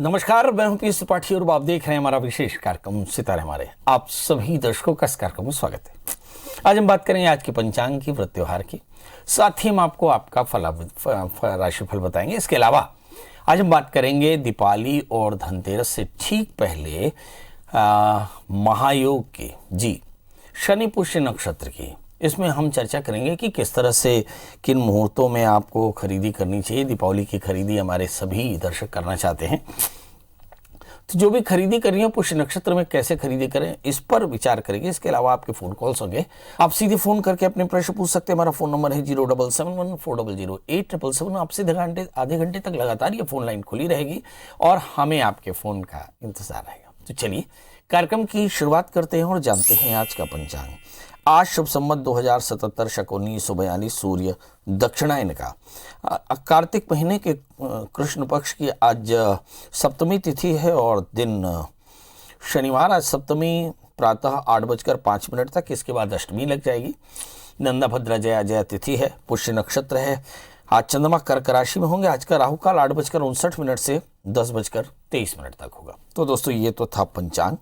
नमस्कार, मैं हूं पीयूष त्रिपाठी और आप देख रहे हैं हमारा विशेष कार्यक्रम सितारे हमारे। आप सभी दर्शकों का इस कार्यक्रम में स्वागत है। आज हम बात करेंगे आज के पंचांग की, व्रत त्योहार की, साथ ही हम आपको आपका राशिफल बताएंगे। इसके अलावा आज हम बात करेंगे दीपावली और धनतेरस से ठीक पहले महायोग की, जी शनि पुष्य नक्षत्र की। इसमें हम चर्चा करेंगे कि किस तरह से किन मुहूर्तों में आपको खरीदी करनी चाहिए। दीपावली की खरीदी हमारे सभी दर्शक करना चाहते हैं, तो जो भी खरीदी करनी है पुष्य नक्षत्र में कैसे खरीदी करें, इस पर विचार करेंगे। इसके अलावा आपके फ़ोन कॉल्स होंगे, आप सीधे फ़ोन करके अपने प्रश्न पूछ सकते हैं। हमारा फ़ोन नंबर है 07714008777। आप सीधे आधे घंटे तक लगातार ये फ़ोन लाइन खुली रहेगी और हमें आपके फ़ोन का इंतज़ार रहेगा। तो चलिए कार्यक्रम की शुरुआत करते हैं और जानते हैं आज का पंचांग। आज शुभ संवत 2077 शक 1942 सूर्य दक्षिणायन का कार्तिक महीने के कृष्ण पक्ष की आज सप्तमी तिथि है और दिन शनिवार। आज सप्तमी प्रातः 8:05 तक, इसके बाद अष्टमी लग जाएगी। नंदा भद्रा जया जया तिथि है, पुष्य नक्षत्र है। आज चंद्रमा कर्क राशि में होंगे। आज का राहु काल 8:59 से 10:23 तक होगा। तो दोस्तों ये तो था पंचांग,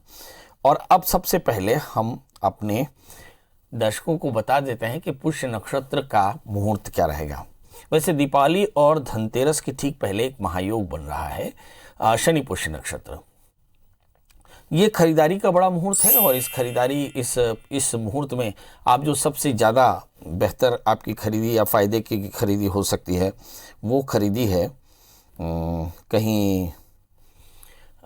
और अब सबसे पहले हम अपने दर्शकों को बता देते हैं कि पुष्य नक्षत्र का मुहूर्त क्या रहेगा। वैसे दीपावली और धनतेरस के ठीक पहले एक महायोग बन रहा है, शनि पुष्य नक्षत्र। ये खरीदारी का बड़ा मुहूर्त है और इस मुहूर्त में आप जो सबसे ज़्यादा बेहतर आपकी खरीदी या फ़ायदे की खरीदी हो सकती है वो खरीदी है कहीं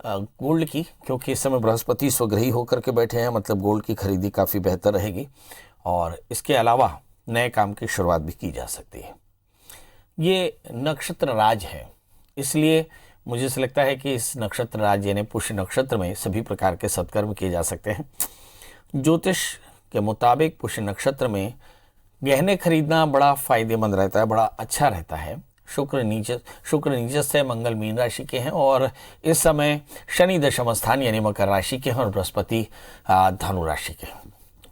गोल्ड की, क्योंकि इस समय बृहस्पति स्वग्रही होकर के बैठे हैं, मतलब गोल्ड की खरीदी काफ़ी बेहतर रहेगी। और इसके अलावा नए काम की शुरुआत भी की जा सकती है। ये नक्षत्र राज है, इसलिए मुझे ऐसा लगता है कि इस नक्षत्र राज यानी पुष्य नक्षत्र में सभी प्रकार के सत्कर्म किए जा सकते हैं। ज्योतिष के मुताबिक पुष्य नक्षत्र में गहने खरीदना बड़ा फायदेमंद रहता है, बड़ा अच्छा रहता है। शुक्र नीचस्थ है, मंगल मीन राशि के हैं और इस समय शनि दशम स्थान यानी मकर राशि के हैं और बृहस्पति धनु राशि के हैं।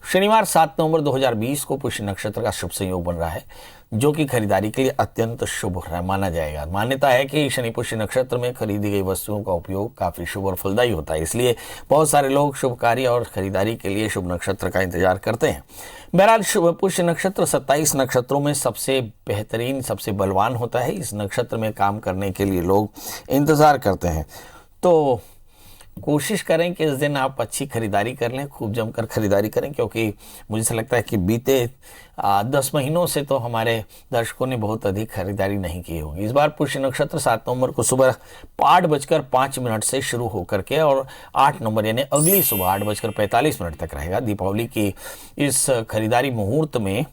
शनिवार 7 नवंबर 2020 को पुष्य नक्षत्र का शुभ संयोग बन रहा है, जो कि खरीदारी के लिए अत्यंत शुभ माना जाएगा। मान्यता है कि शनि पुष्य नक्षत्र में खरीदी गई वस्तुओं का उपयोग काफ़ी शुभ और फलदायी होता है, इसलिए बहुत सारे लोग शुभ कार्य और खरीदारी के लिए शुभ नक्षत्र का इंतजार करते हैं। बहरहाल शुभ पुष्य नक्षत्र 27 नक्षत्रों में सबसे बेहतरीन, सबसे बलवान होता है। इस नक्षत्र में काम करने के लिए लोग इंतज़ार करते हैं, तो कोशिश करें कि इस दिन आप अच्छी खरीदारी कर लें, खूब जमकर खरीदारी करें, क्योंकि मुझे ऐसा लगता है कि बीते 10 महीनों से तो हमारे दर्शकों ने बहुत अधिक खरीदारी नहीं की होगी। इस बार पुष्य नक्षत्र 7 नवंबर को सुबह 8:05 से शुरू होकर के और 8 नवंबर यानी अगली सुबह 8:45 तक रहेगा। दीपावली की इस खरीदारी मुहूर्त में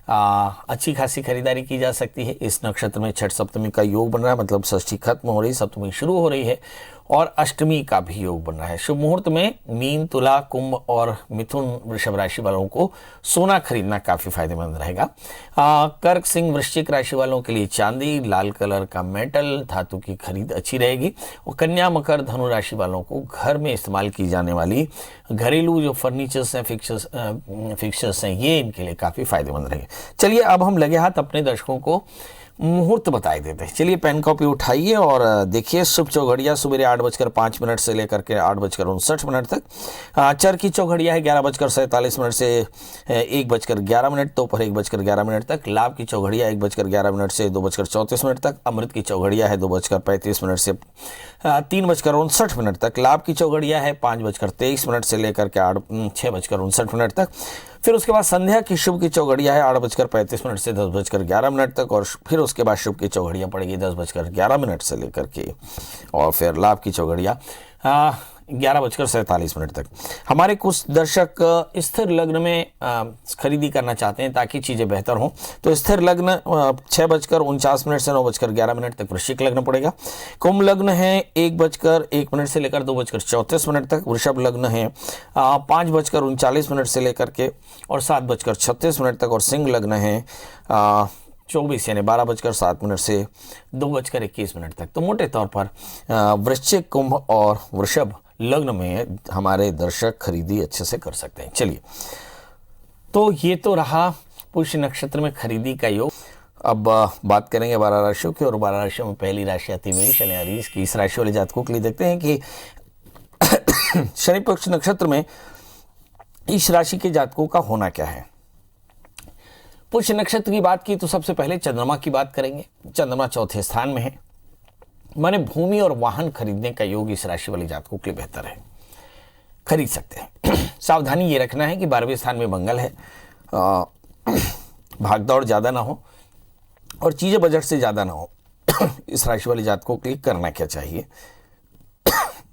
अच्छी खासी खरीदारी की जा सकती है। इस नक्षत्र में छठ सप्तमी का योग बन रहा है, मतलब षष्ठी खत्म हो रही, सप्तमी शुरू हो रही है और अष्टमी का भी योग बन रहा है। शुभ मुहूर्त में मीन, तुला, कुंभ और मिथुन वृषभ राशि वालों को सोना खरीदना काफ़ी फायदेमंद रहेगा। कर्क सिंह वृश्चिक राशि वालों के लिए चांदी, लाल कलर का मेटल धातु की खरीद अच्छी रहेगी। और कन्या, मकर, धनु राशि वालों को घर में इस्तेमाल की जाने वाली घरेलू जो फर्नीचर्स हैं, फिक्चर्स हैं, ये इनके लिए काफ़ी फायदेमंद रहेंगे। चलिए अब हम लगे हाथ अपने दर्शकों को मुहूर्त बताए देते हैं। चलिए पेन कॉपी उठाइए और देखिए शुभ चौघड़िया सुबह 8:05 से लेकर के 8:59 तक। चर की चौघड़िया है 11:47 से 1:11, दोपहर 1:11 तक। लाभ की चौघड़िया 1:11 से 2:34 तक। अमृत की चौघड़िया है 2:35 से 3:59 तक। लाभ की चौघड़िया है 5:23 से लेकर के 6:59 तक। फिर उसके बाद संध्या की शुभ की चौघड़िया है 8:35 से 10:11 तक और फिर उसके बाद शुभ की चौघड़िया पड़ेगी 10:11 से लेकर के और फिर लाभ की चौघड़िया 11:47 तक। हमारे कुछ दर्शक स्थिर लग्न में खरीदी करना चाहते हैं ताकि चीज़ें बेहतर हों, तो स्थिर लग्न 6:49 से 9:11 तक वृश्चिक लग्न पड़ेगा। कुंभ लग्न है 1:01 से लेकर 2:34 तक। वृषभ लग्न है 5:39 से लेकर के और 7:36 तक। और सिंह लग्न है 24 यानी 12:07 से 2:21 तक। तो मोटे तौर पर वृश्चिक, कुंभ और वृषभ लग्न में हमारे दर्शक खरीदी अच्छे से कर सकते हैं। चलिए, तो ये तो रहा पुष्य नक्षत्र में खरीदी का योग। अब बात करेंगे 12 राशियों की, और 12 राशियों में पहली राशि आती है मेष यानी अरीज की। इस राशि वाले जातकों के लिए देखते हैं कि शनि पक्ष नक्षत्र में इस राशि के जातकों का होना क्या है। पुष्य नक्षत्र की बात की तो सबसे पहले चंद्रमा की बात करेंगे। चंद्रमा चौथे स्थान में है, माने भूमि और वाहन खरीदने का योग इस राशि वाले जातकों के लिए बेहतर है, खरीद सकते हैं। सावधानी ये रखना है कि 12वें स्थान में मंगल है, भागदौड़ ज़्यादा ना हो और चीज़ें बजट से ज़्यादा ना हो। इस राशि वाले जातकों के लिए करना क्या चाहिए,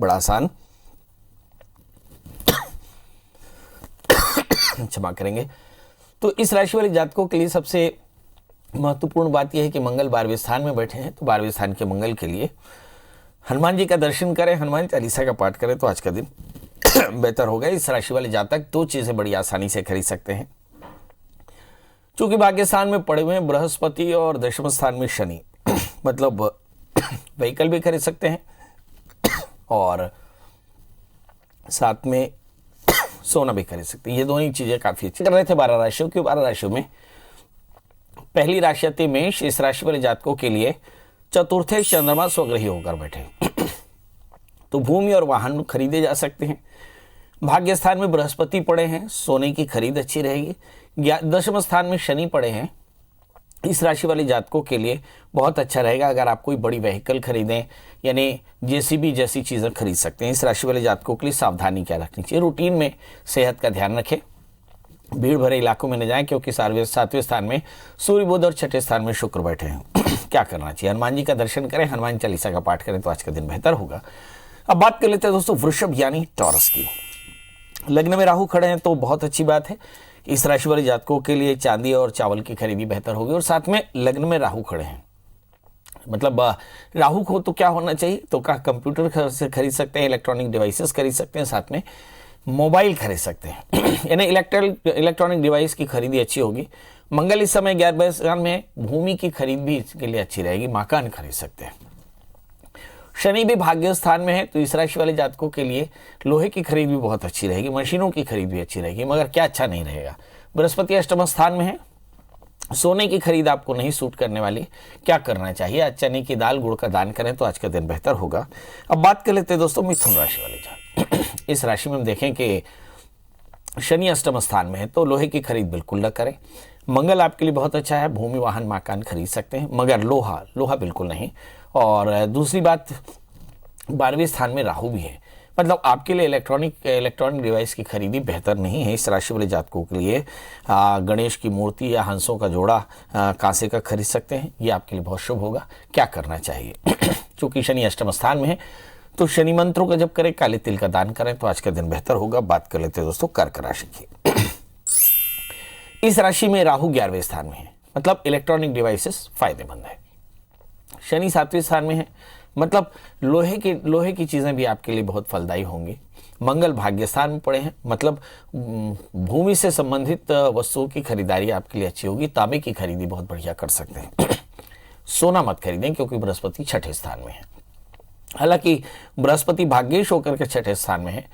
बड़ा आसान, क्षमा करेंगे। तो इस राशि वाले जातकों के लिए सबसे महत्वपूर्ण बात यह है कि मंगल 12वें स्थान में बैठे हैं, तो 12वें स्थान के मंगल के लिए हनुमान जी का दर्शन करें, हनुमान चालीसा का पाठ करें तो आज का दिन बेहतर होगा। इस राशि वाले जातक दो चीज़ें बड़ी आसानी से खरीद सकते हैं। चूंकि भाग्य स्थान में पड़े हुए हैं बृहस्पति और दशम स्थान में शनि, मतलब व्हीकल भी खरीद सकते हैं और साथ में सोना भी खरीद सकते हैं। ये दोनों ही चीज़ें काफ़ी अच्छी कर रहे थे 12 राशियों की। 12 राशियों में पहली राशि आती मेष। इस राशि वाले जातकों के लिए चतुर्थे चंद्रमा स्वग्रही होकर बैठे तो भूमि और वाहन खरीदे जा सकते हैं। भाग्य स्थान में बृहस्पति पड़े हैं, सोने की खरीद अच्छी रहेगी। दशम स्थान में शनि पड़े हैं, इस राशि वाले जातकों के लिए बहुत अच्छा रहेगा। अगर आप कोई बड़ी व्हीकल खरीदें यानी जेसीबी जैसी चीज़ें खरीद सकते हैं। इस राशि वाले जातकों के लिए सावधानी क्या रखनी चाहिए, रूटीन में सेहत का ध्यान रखें, भीड़ भरे इलाकों में न जाएं क्योंकि 7वें स्थान में सूर्य बुध और छठे स्थान में शुक्र बैठे हैं। क्या करना चाहिए, हनुमान जी का दर्शन करें, हनुमान चालीसा का पाठ करें तो आज का दिन बेहतर होगा। अब बात कर लेते हैं दोस्तों वृषभ यानी टॉरस की। लग्न में राहु खड़े हैं तो बहुत अच्छी बात है। इस राशि वाले जातकों के लिए चांदी और चावल की खरीदी बेहतर होगी। और साथ में लग्न में राहु खड़े हैं, मतलब राहु को तो क्या होना चाहिए, तो क्या कंप्यूटर से खरीद सकते हैं, इलेक्ट्रॉनिक डिवाइसेस खरीद सकते हैं, साथ में मोबाइल खरीद सकते हैं। यानी इलेक्ट्रॉनिक डिवाइस की खरीदी अच्छी होगी। मंगल इस समय 11वें स्थान में, भूमि की खरीद भी इसके लिए अच्छी रहेगी, मकान खरीद सकते हैं। शनि भी भाग्य स्थान में है तो इस राशि वाले जातकों के लिए लोहे की खरीद भी बहुत अच्छी रहेगी, मशीनों की खरीद भी अच्छी रहेगी। मगर क्या अच्छा नहीं रहेगा, बृहस्पति अष्टम स्थान में है, सोने की खरीद आपको नहीं सूट करने वाली। क्या करना चाहिए, आज चने की दाल गुड़ का दान करें तो आज का दिन बेहतर होगा। अब बात कर लेते हैं दोस्तों मिथुन राशि वाले जातक। इस राशि में हम देखें कि शनि अष्टम स्थान में है तो लोहे की खरीद बिल्कुल न करें। मंगल आपके लिए बहुत अच्छा है, भूमि वाहन मकान खरीद सकते हैं, मगर लोहा बिल्कुल नहीं। और दूसरी बात 12वें स्थान में राहु भी है, मतलब आपके लिए इलेक्ट्रॉनिक डिवाइस की खरीदी बेहतर नहीं है। इस राशि वाले जातकों के लिए गणेश की मूर्ति या हंसों का जोड़ा कांसे का खरीद सकते हैं, ये आपके लिए बहुत शुभ होगा। क्या करना चाहिए, चूंकि शनि अष्टम स्थान में है तो शनि मंत्रों का जप करें, काले तिल का दान करें तो आज का दिन बेहतर होगा। बात कर लेते हैं दोस्तों कर्क राशि की। इस राशि में राहु 11वें स्थान में है, मतलब इलेक्ट्रॉनिक डिवाइसेस फायदेमंद है। शनि 7वें स्थान में है, मतलब लोहे की चीज़ें भी आपके लिए बहुत फलदायी होंगी। मंगल भाग्य स्थान में पड़े हैं, मतलब भूमि से संबंधित वस्तुओं की खरीदारी आपके लिए अच्छी होगी। तांबे की खरीदी बहुत बढ़िया कर सकते हैं। सोना मत खरीदें क्योंकि बृहस्पति छठे स्थान में है। हालांकि बृहस्पति भाग्येश होकर के छठे स्थान में है,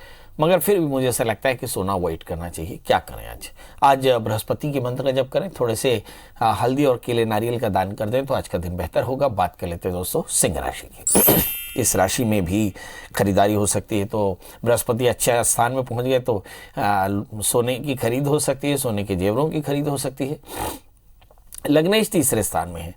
मगर फिर भी मुझे ऐसा लगता है कि सोना अवॉइड करना चाहिए। क्या करें, आज बृहस्पति के मंत्र का जप करें, थोड़े से हल्दी और केले नारियल का दान कर दें तो आज का दिन बेहतर होगा। बात कर लेते हैं दोस्तों सिंह राशि की। इस राशि में भी खरीदारी हो सकती है, तो बृहस्पति अच्छे स्थान में पहुंच गए तो सोने की खरीद हो सकती है, सोने के जेवरों की खरीद हो सकती है। लग्नेश तीसरे स्थान में है,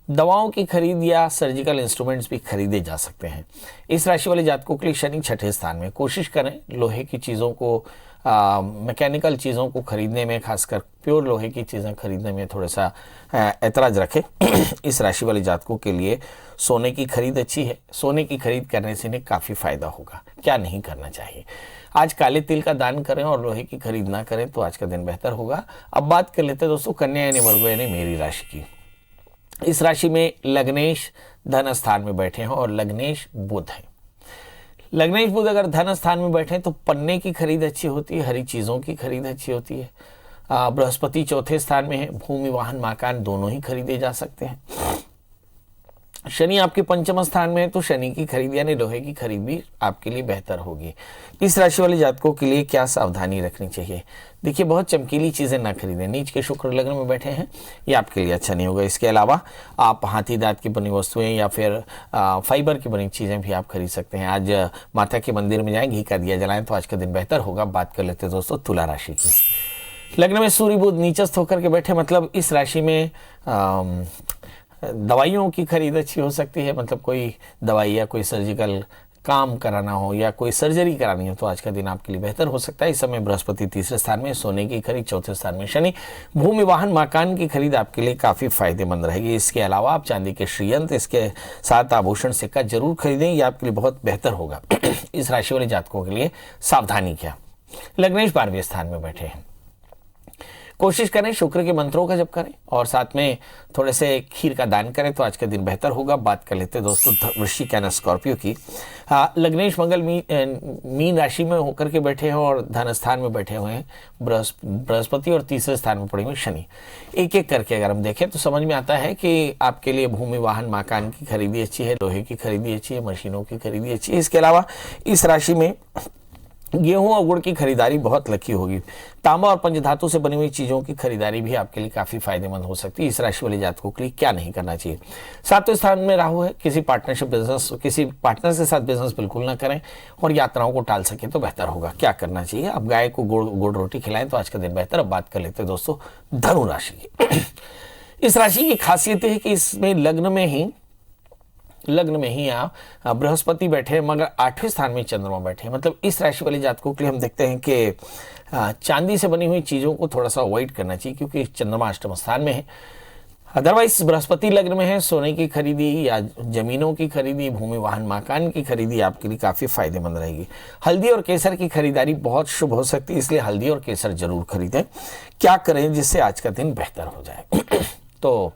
दवाओं की खरीद या सर्जिकल इंस्ट्रूमेंट्स भी खरीदे जा सकते हैं। इस राशि वाले जातकों के लिए शनि छठे स्थान में, कोशिश करें लोहे की चीज़ों को मैकेनिकल चीज़ों को खरीदने में, खासकर प्योर लोहे की चीज़ें खरीदने में थोड़ा सा ऐतराज रखें। इस राशि वाले जातकों के लिए सोने की खरीद अच्छी है, सोने की खरीद करने से इन्हें काफ़ी फायदा होगा। क्या नहीं करना चाहिए, आज काले तिल का दान करें और लोहे की खरीद ना करें तो आज का दिन बेहतर होगा। अब बात कर लेते हैं दोस्तों कन्या यानी वर्गो यानी मेरी राशि की। इस राशि में लग्नेश धन स्थान में बैठे हैं और लग्नेश बुध है। लग्नेश बुध अगर धन स्थान में बैठे तो पन्ने की खरीद अच्छी होती है, हरी चीज़ों की खरीद अच्छी होती है। बृहस्पति चौथे स्थान में है, भूमि वाहन मकान दोनों ही खरीदे जा सकते हैं। शनि आपके पंचम स्थान में है, तो शनि की खरीद यानी लोहे की खरीद भी आपके लिए बेहतर होगी। इस राशि वाले जातकों के लिए क्या सावधानी रखनी चाहिए? देखिए, बहुत चमकीली चीज़ें ना खरीदें। नीच के शुक्र लग्न में बैठे हैं, ये आपके लिए अच्छा नहीं होगा। इसके अलावा आप हाथी दांत की बनी वस्तुएं या फिर फाइबर की बनी चीज़ें भी आप खरीद सकते हैं। आज माता के मंदिर में जाएं, घी का दिया जलाएं, तो आज का दिन बेहतर होगा। बात कर लेते हैं दोस्तों तुला राशि की। लग्न में सूर्य बुध नीचस्थ होकर के बैठे, मतलब इस राशि में दवाइयों की खरीद अच्छी हो सकती है। मतलब कोई दवाई या कोई सर्जिकल काम कराना हो या कोई सर्जरी करानी हो, तो आज का दिन आपके लिए बेहतर हो सकता है। इस समय बृहस्पति तीसरे स्थान में, सोने की खरीद चौथे स्थान में शनि, भूमि वाहन मकान की खरीद आपके लिए काफ़ी फायदेमंद रहेगी। इसके अलावा आप चांदी के श्रीयंत्र, इसके साथ आभूषण सिक्का जरूर खरीदें, ये आपके लिए बहुत बेहतर होगा। इस राशि वाले जातकों के लिए सावधानी क्या? लग्नेश 12वें स्थान में बैठे हैं, कोशिश करें शुक्र के मंत्रों का जप करें और साथ में थोड़े से खीर का दान करें, तो आज का दिन बेहतर होगा। बात कर लेते हैं दोस्तों वृश्चिक यानी स्कॉर्पियो की। लग्नेश मंगल मीन राशि में होकर के बैठे हैं और धन स्थान में बैठे हुए हैं बृहस्पति, और तीसरे स्थान में पड़े हुए शनि। एक एक करके अगर हम देखें तो समझ में आता है कि आपके लिए भूमि वाहन मकान की खरीदी अच्छी है, लोहे की खरीदी अच्छी है, मशीनों की खरीदी अच्छी है। इसके अलावा इस राशि में गेहूं और गुड़ की खरीदारी बहुत लकी होगी। तांबा और पंचधातु से बनी हुई चीजों की खरीदारी भी आपके लिए काफी फायदेमंद हो सकती है। इस राशि वाले जातकों के लिए क्या नहीं करना चाहिए? 7वें स्थान में राहु है, किसी पार्टनरशिप बिजनेस, किसी पार्टनर के साथ बिजनेस बिल्कुल ना करें और यात्राओं को टाल सके तो बेहतर होगा। क्या करना चाहिए? अब गाय को गुड़ रोटी खिलाएं, तो आज का दिन बेहतर। अब बात कर लेते हैं दोस्तों धनु राशि की। इस राशि की खासियत है कि इसमें लग्न में ही आप बृहस्पति बैठे, मगर 8वें स्थान में चंद्रमा बैठे। मतलब इस राशि वाले जातकों के लिए हम देखते हैं कि चांदी से बनी हुई चीज़ों को थोड़ा सा अवॉइड करना चाहिए, क्योंकि चंद्रमा अष्टम स्थान में है। अदरवाइज बृहस्पति लग्न में है, सोने की खरीदी या जमीनों की खरीदी, भूमि वाहन मकान की खरीदी आपके लिए काफ़ी फायदेमंद रहेगी। हल्दी और केसर की खरीदारी बहुत शुभ हो सकती है, इसलिए हल्दी और केसर जरूर खरीदें। क्या करें जिससे आज का दिन बेहतर हो जाए? तो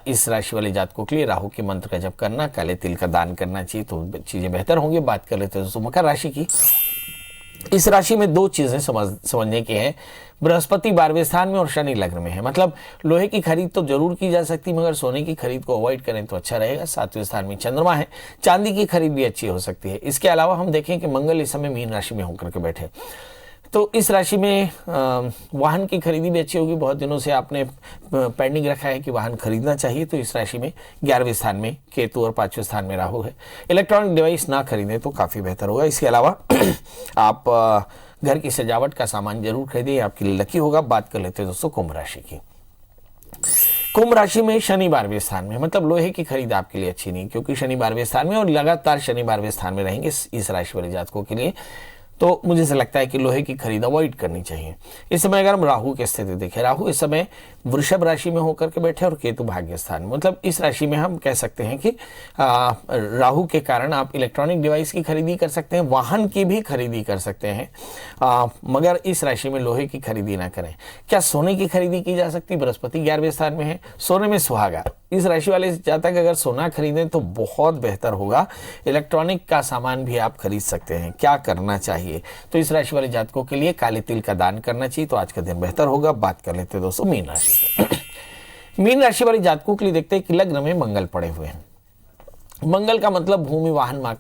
इस राशि वाले जातकों के लिए राहु के मंत्र का जप करना, काले तिल का दान करना चाहिए, तो चीजें बेहतर होंगी। बात कर लेते हैं दोस्तों मकर राशि की। इस राशि में दो चीजें समझने की हैं। बृहस्पति 12वें स्थान में और शनि लग्न में है। मतलब लोहे की खरीद तो जरूर की जा सकती, मगर सोने की खरीद को अवॉइड करें तो अच्छा रहेगा। 7वें स्थान में चंद्रमा है, चांदी की खरीद भी अच्छी हो सकती है। इसके अलावा हम देखें कि मंगल इस समय मीन राशि में होकर के बैठे, तो इस राशि में वाहन की खरीदी भी अच्छी होगी। बहुत दिनों से आपने पेंडिंग रखा है कि वाहन खरीदना चाहिए, तो इस राशि में 11वें स्थान में केतु और 5वें स्थान में राहु है। इलेक्ट्रॉनिक डिवाइस ना खरीदें तो काफ़ी बेहतर होगा। इसके अलावा आप घर की सजावट का सामान जरूर खरीदें, आपके लिए लकी होगा। बात कर लेते हैं दोस्तों कुंभ राशि की। कुंभ राशि में शनि 12वें स्थान में, मतलब लोहे की खरीद आपके लिए अच्छी नहीं, क्योंकि शनि 12वें स्थान में और लगातार शनि 12वें स्थान में रहेंगे इस राशि वाले जातकों के लिए, तो मुझे ऐसा लगता है कि लोहे की खरीद अवॉइड करनी चाहिए। इस समय अगर हम राहु की स्थिति देखें, राहु इस समय वृषभ राशि में होकर के बैठे और केतु भाग्य स्थान में। मतलब इस राशि में हम कह सकते हैं कि राहु के कारण आप इलेक्ट्रॉनिक डिवाइस की खरीदी कर सकते हैं, वाहन की भी खरीदी कर सकते हैं, मगर इस राशि में लोहे की खरीदी ना करें। क्या सोने की खरीदी की जा सकती? बृहस्पति 11वें स्थान में है, सोने में सुहागा। इस राशि वाले जातक अगर सोना खरीदें तो बहुत बेहतर होगा। इलेक्ट्रॉनिक का सामान भी आप खरीद सकते हैं। क्या करना चाहिए? तो इस राशि वाले जातकों के लिए काले तिल का दान करना चाहिए, तो आज का दिन बेहतर होगा। बात कर लेते हैं दोस्तों मीन राशि की। मीन राशि वाले जातकों के लिए देखते हैं कि लग्न में मंगल पड़े हुए हैं। मंगल का मतलब भूमि वाहन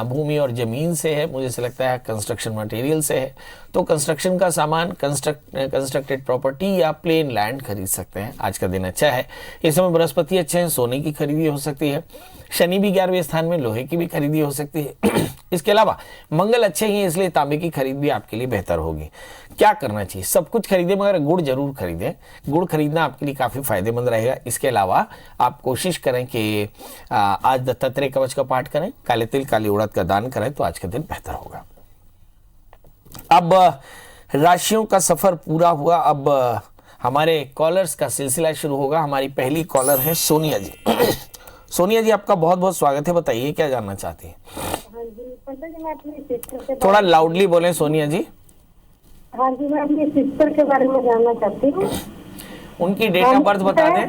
भूमि और जमीन से है। मुझे ऐसा लगता है कंस्ट्रक्शन मटेरियल से है, तो कंस्ट्रक्शन का सामान, कंस्ट्रक्टेड प्रॉपर्टी या प्लेन लैंड खरीद सकते हैं। आज का दिन अच्छा है। इस समय बृहस्पति अच्छे हैं, सोने की खरीदी हो सकती है। शनि भी 11वें स्थान में, लोहे की भी खरीदी हो सकती है। इसके अलावा मंगल अच्छे ही हैं, इसलिए तांबे की खरीद भी आपके लिए बेहतर होगी। क्या करना चाहिए? सब कुछ खरीदें, मगर गुड़ जरूर खरीदें। गुड़ खरीदना आपके लिए काफ़ी फायदेमंद रहेगा। इसके अलावा आप कोशिश करें कि आज दत्तात्रेय कवच का पाठ करें, काले तिल काली उड़द का दान करें, तो आज का दिन बेहतर होगा। अब राशियों का सफर पूरा हुआ, अब हमारे कॉलर्स का सिलसिला शुरू होगा। हमारी पहली कॉलर है सोनिया जी। सोनिया जी, आपका बहुत बहुत स्वागत है। बताइए क्या जानना चाहती हैं? हाँ जी, पंडित जी, मैं अपनी सिस्टर के थोड़ा लाउडली बोलें सोनिया जी। हाँ जी, मैं अपनी सिस्टर के बारे में जानना चाहती हूँ। उनकी डेट ऑफ बर्थ बता दें।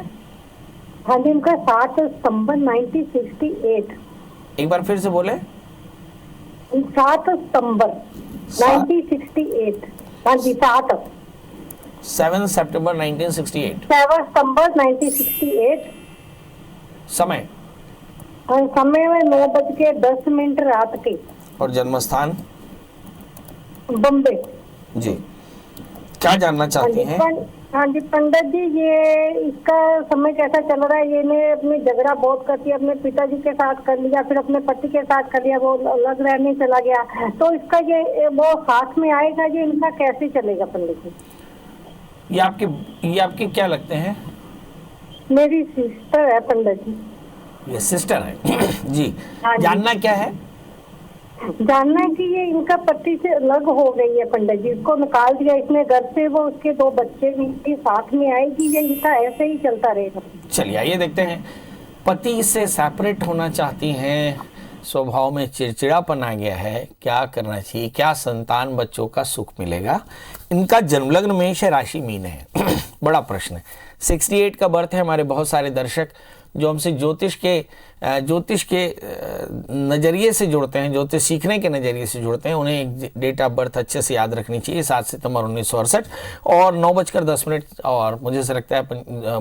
हाँ जी, उनका 7 सितंबर 1968। एक बार फिर से बोले। 7 सितंबर 1968। हाँ जी, 7 सितंबर 1968। 7 सितंबर 1968। समय समय में 9:10 रात के। और जन्म स्थान? बम्बे। जी, क्या जानना चाहती हैं? हाँ जी पंडित जी, ये इसका समय कैसा चल रहा है? ये ने अपनी झगड़ा बहुत करती है, अपने पिताजी के साथ कर लिया, फिर अपने पति के साथ कर लिया, वो अलग रहने चला गया। तो इसका ये वो साथ में आएगा, ये इनका कैसे चलेगा पंडित जी? ये आपके क्या लगते हैं? मेरी सिस्टर है पंडित जी। ये सिस्टर है जी। हाँ जी। जानना क्या है? जानना है कि ये इनका पति से अलग हो गई है पंडित जी, इसको निकाल दिया इसने घर से, वो उसके 2 बच्चे भी साथ में आएगी, ये इनका ऐसे ही चलता रहेगा? चलिए आइए देखते हैं। पति से सेपरेट होना चाहती हैं, स्वभाव में चिड़चिड़ापन आ गया है, क्या करना चाहिए, क्या संतान बच्चों का सुख मिलेगा? इनका जन्मलग्न मेष है, राशि मीन है बड़ा प्रश्न है। 68 का बर्थ है। हमारे बहुत सारे दर्शक जो हमसे ज्योतिष के नज़रिए से जुड़ते हैं, ज्योतिष सीखने के नज़रिए से जुड़ते हैं, उन्हें एक डेट ऑफ बर्थ अच्छे से याद रखनी चाहिए। 7 सितंबर 1968 और 9:10 और मुझे ऐसा लगता है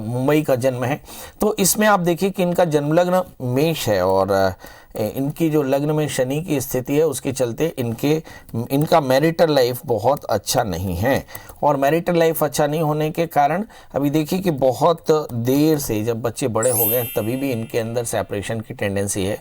मुंबई का जन्म है। तो इसमें आप देखिए कि इनका जन्मलग्न मेष है और इनकी जो लग्न में शनि की स्थिति है उसके चलते इनका मैरिटल लाइफ बहुत अच्छा नहीं है। और मैरिटल लाइफ अच्छा नहीं होने के कारण अभी देखिए कि बहुत देर से, जब बच्चे बड़े हो गए तभी भी इनके अंदर सेपरेशन की टेंडेंसी है,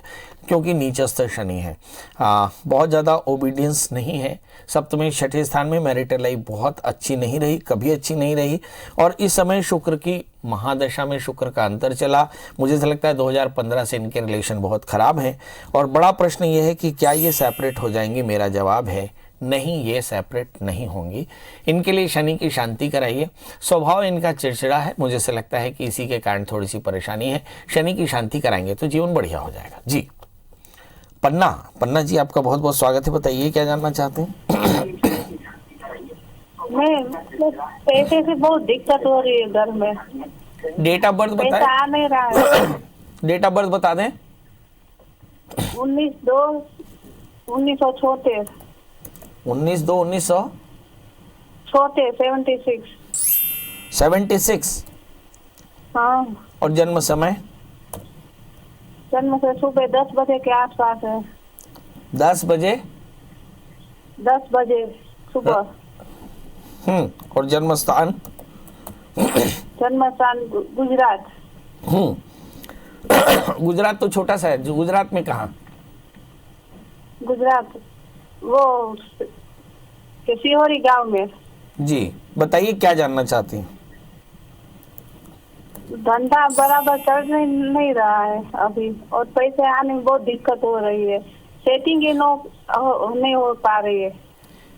क्योंकि नीचस्थ शनि है। बहुत ज़्यादा ओबीडियंस नहीं है। सप्तमी 6ठे स्थान में मैरिटल लाइफ बहुत अच्छी नहीं रही, कभी अच्छी नहीं रही। और इस समय शुक्र की महादशा में शुक्र का अंतर चला। मुझे ऐसा लगता है 2015 से इनके रिलेशन बहुत ख़राब हैं। और बड़ा प्रश्न ये है कि क्या ये सेपरेट हो जाएंगी? मेरा जवाब है नहीं, ये सेपरेट नहीं होंगी। इनके लिए शनि की शांति कराइए। स्वभाव इनका चिड़चिड़ा है, मुझे ऐसा लगता है कि इसी के कारण थोड़ी सी परेशानी है। शनि की शांति कराएंगे तो जीवन बढ़िया हो जाएगा। जी पन्ना जी, आपका बहुत बहुत स्वागत है। बताइए क्या जानना चाहते हैं? मैं पैसे से बहुत दिक्कत हो रही है घर में। डेट ऑफ बर्थ पैसा आ बताएं। नहीं रहा है। डेट ऑफ बर्थ बता दें। 19/2/1976। 19/2/1900 76। 76। हाँ, और जन्म समय? जन्म से सुबह 10 बजे के आसपास है। 10 बजे 10 बजे सुबह। और जन्म स्थान? जन्म स्थान गुजरात। गुजरात तो छोटा सा है, जो गुजरात में कहाँ? गुजरात वो सिहोरी गांव में। जी बताइए क्या जानना चाहती हैं? धंधा बराबर चल नहीं रहा है अभी, और पैसे आने में बहुत दिक्कत हो रही है। सेटिंग नहीं हो पा रही है।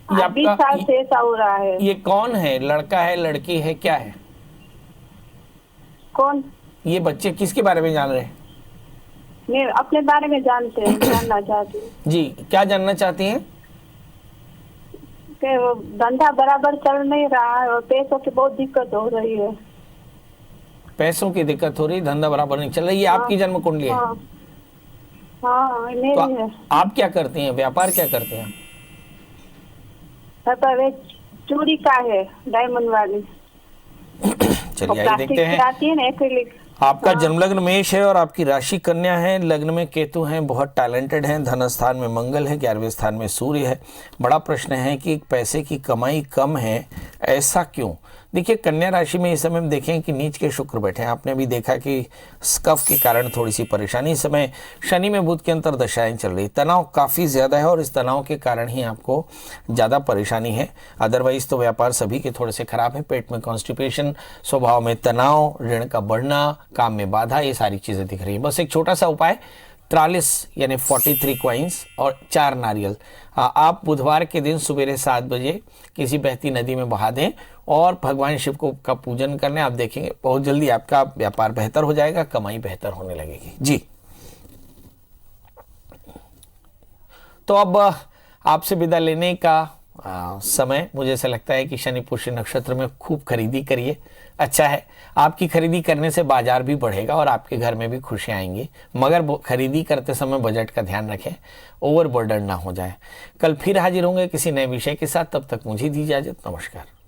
20 साल से ऐसा हो रहा है। ये कौन है? लड़का है, लड़की है, क्या है? कौन? ये बच्चे किसके बारे में जान रहे हैं? मैं अपने बारे में जानना चाहती हूँ। जी क्या जानना चाहती हैं? कि वो धंधा बराबर चल नहीं रहा है और पैसों की बहुत दिक्कत हो रही है। पैसों की दिक्कत हो रही, धंधा बराबर नहीं चल रही। ये आपकी जन्म कुंडली है? हाँ मेरी तो है। आप क्या करती हैं? व्यापार क्या करते हैं? चूड़ी का है, डायमंड वाली। चलिए आइए देखते हैं। आती है ना एक्रिलिक। आपका जन्मलग्न मेष है और आपकी राशि कन्या है। लग्न में केतु हैं, बहुत टैलेंटेड हैं। धन स्थान में मंगल है, 11वें स्थान में सूर्य है। बड़ा प्रश्न है कि पैसे की कमाई कम है, ऐसा क्यों? देखिए कन्या राशि में इस समय हम देखें कि नीच के शुक्र बैठे हैं। आपने भी देखा कि स्कफ के कारण थोड़ी सी परेशानी। इस समय शनि में बुध के अंतर दशाएं चल रही, तनाव काफ़ी ज़्यादा है और इस तनाव के कारण ही आपको ज़्यादा परेशानी है। अदरवाइज तो व्यापार सभी के थोड़े से खराब है। पेट में कॉन्स्टिपेशन, स्वभाव में तनाव, ऋण का बढ़ना, काम में बाधा, ये सारी चीज़ें दिख रही है। बस एक छोटा सा उपाय, 43 यानी 43 कॉइन्स और 4 नारियल आप बुधवार के दिन सवेरे 7 बजे किसी बहती नदी में बहा दें और भगवान शिव को का पूजन करने। आप देखेंगे बहुत जल्दी आपका व्यापार बेहतर हो जाएगा, कमाई बेहतर होने लगेगी। जी तो अब आपसे विदा लेने का समय, मुझे ऐसा लगता है कि शनि पुष्य नक्षत्र में खूब खरीदी करिए, अच्छा है। आपकी खरीदी करने से बाजार भी बढ़ेगा और आपके घर में भी खुशियाँ आएंगी, मगर खरीदी करते समय बजट का ध्यान रखें, ओवर बर्डन ना हो जाए। कल फिर हाजिर होंगे किसी नए विषय के साथ, तब तक मुझे दी इजाजत। नमस्कार।